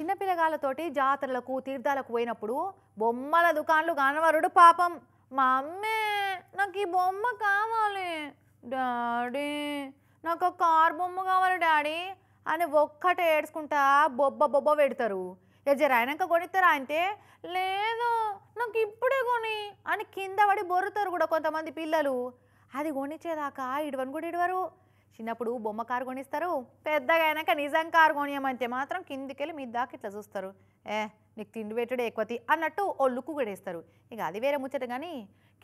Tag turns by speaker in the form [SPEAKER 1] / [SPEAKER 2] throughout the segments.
[SPEAKER 1] చిన్న పిల్లగాళ్ళతోటి జాతరలకు తీర్థాలకు పోయినప్పుడు బొమ్మల దుకాణాలు కనవరుడు పాపం మా అమ్మే నాకు ఈ బొమ్మ కావాలి డాడీ నాకు కార్ బొమ్మ కావాలి డాడీ అని ఒక్కటే ఏడ్చుకుంటా బొబ్బ బొబ్బ పెడతారు. జరైనాక కొనిస్తారా అంటే లేదు నాకు ఇప్పుడే కొని అని కింద పడి బొరుతారు కూడా కొంతమంది పిల్లలు. అది కొనిచ్చేదాకా ఇడవని కూడా ఇడవరు. చిన్నప్పుడు బొమ్మ కారు కొనిస్తారు, పెద్దగా అయినాక నిజం కారు కొనియమంటే మాత్రం కిందికెళ్ళి మీ దాకా ఇట్లా చూస్తారు. నీకు తిండి పెట్టుడే ఎక్కువతి అన్నట్టు ఒళ్ళుకు కొడేస్తారు. ఇక అది వేరే ముచ్చట. కానీ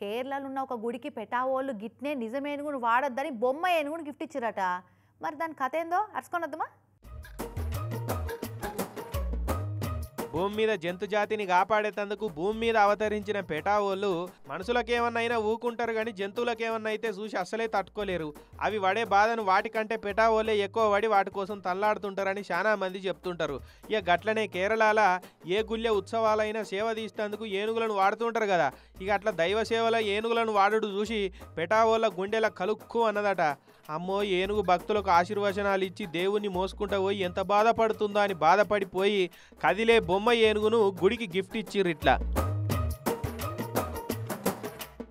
[SPEAKER 1] కేరళలో ఉన్న ఒక గుడికి పెటావోళ్ళు గిట్నే నిజం ఏనుగును వాడొద్దని బొమ్మ ఏనుగును గిఫ్ట్ ఇచ్చారట. మరి దాని కథ ఏందో అరుచుకొనొద్దుమా?
[SPEAKER 2] భూమి మీద జంతు జాతిని కాపాడేందుకు భూమి మీద అవతరించిన పెటావోళ్ళు మనుషులకేమన్నా ఊకుంటారు కానీ జంతువులకేమన్నా అయితే చూసి అస్సలే తట్టుకోలేరు. అవి పడే బాధను వాటికంటే పెటావోళ్ళే ఎక్కువ పడి వాటి కోసం తల్లాడుతుంటారని చాలా మంది చెప్తుంటారు. ఇక గట్లనే కేరళలో ఏ గుళ్ళె ఉత్సవాలైనా సేవ తీసేందుకు ఏనుగులను వాడుతుంటారు కదా. ఇక అట్లా దైవ సేవల ఏనుగులను వాడుడు చూసి పెటావోళ్ళ గుండెల కలుక్కు అన్నదట. అమ్మో ఏనుగు భక్తులకు ఆశీర్వచనాలు ఇచ్చి దేవుణ్ణి మోసుకుంటూ పోయి ఎంత బాధపడుతుందో అని బాధపడిపోయి కదిలే బొమ్మ ఏనుగును గుడికి గిఫ్ట్ ఇచ్చిర్రు. ఇట్లా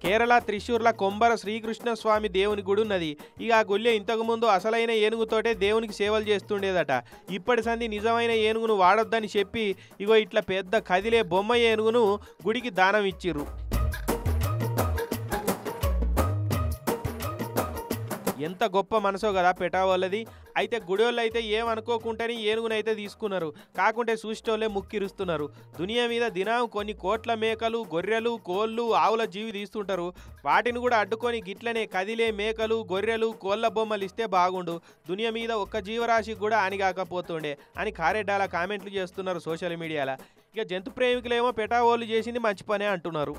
[SPEAKER 2] కేరళ త్రిశూర్ల కొంబర శ్రీకృష్ణ స్వామి దేవుని గుడి ఉన్నది. ఇక ఆ గుళ్ళే ఇంతకుముందు అసలైన ఏనుగుతోటే దేవునికి సేవలు చేస్తుండేదట. ఇప్పటి సంది నిజమైన ఏనుగును వాడొద్దని చెప్పి ఇగో ఇట్లా పెద్ద కదిలే బొమ్మ ఏనుగును గుడికి దానం ఇచ్చిర్రు. ఎంత గొప్ప మనసో కదా పెటావోళ్ళది. అయితే గుడివాళ్ళు అయితే ఏమనుకోకుండానే ఏనుగునైతే తీసుకున్నారు. కాకుంటే చూసేటోళ్ళే ముక్కిరుస్తున్నారు. దునియా మీద దినం కొన్ని కోట్ల మేకలు, గొర్రెలు, కోళ్ళు, ఆవుల జీవి తీస్తుంటారు. వాటిని కూడా అడ్డుకొని గిట్లనే కదిలే మేకలు, గొర్రెలు, కోళ్ళ బొమ్మలు ఇస్తే బాగుండు. దునియా మీద ఒక్క జీవరాశికి కూడా హానిగాకపోతుండే అని కారెడ్డాల కామెంట్లు చేస్తున్నారు సోషల్ మీడియాలో. ఇక జంతు ప్రేమికులేమో పెటావోళ్ళు చేసింది మంచి పనే అంటున్నారు.